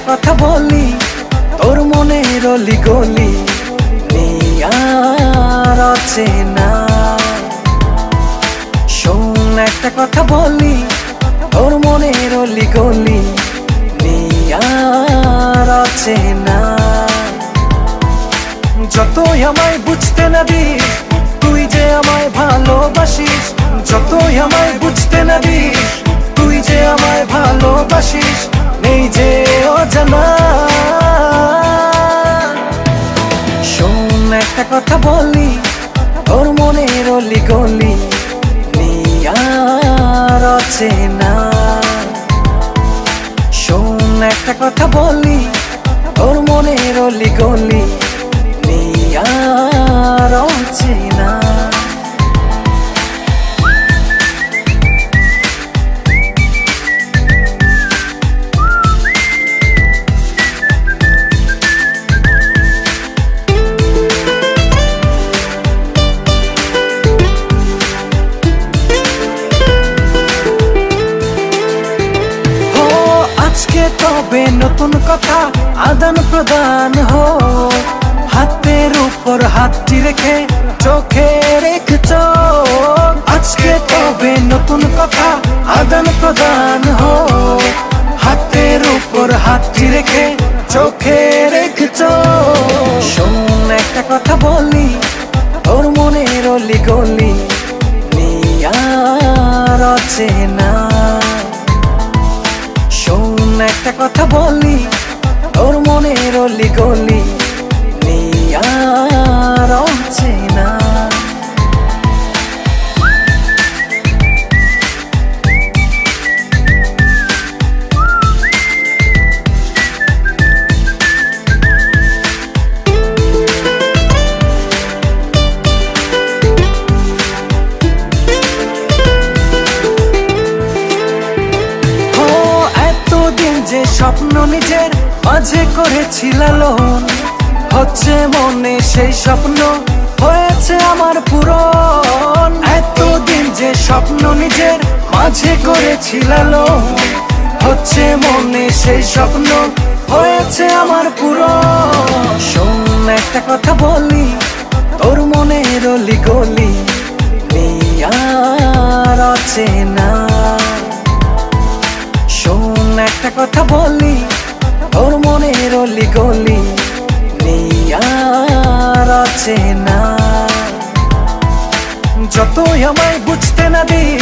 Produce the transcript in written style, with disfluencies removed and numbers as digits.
কথা বলি, তোর মনের অলি গলি আর অচেনা। শোন একটা কথা বলি, তোর মনের অলি গলি আর অচেনা। যতই আমায় বুঝতে না দিস, তুই যে আমায় ভালোবাসিস। যতই আমায় বুঝতে না দিস, তুই যে আমায় ভালোবাসিস। নেই যে অজানা। শোন একটা কথা বলি, তোর মনের অলি গলি আর অচেনা। শোন একটা কথা বলি, তোর মনের অলি গলি আর অচেনা। তবে নতুন কথা আদান প্রদান হো, হাতের উপর হাতটি রেখে চোখে রেখেছ। আজকে তবে নতুন কথা আদান প্রদান হো, হাতের উপর হাতটি রেখে চোখে রেখেছ। শোন একটা কথা বলি, তোর মনের অলি গলি আর অচেনা। একটা কথা বলি, তোর মনের অলি গলি আর অচেনা। যে স্বপ্ন নিজের মাঝে করেছি লালন, হচ্ছে মনে সেই স্বপ্ন হয়েছে আমার পূরণ। এতদিন যে স্বপ্ন নিজের মাঝে করেছি লালন, হচ্ছে মনে সেই স্বপ্ন হয়েছে আমার পূরণ। শোন একটা কথা বলি, তোর মনের অলি গলি আর অচেনা। একটা কথা বলি, তোর মনের অলি গলি আর অচেনা। যতই আমায় বুঝতে না দিস,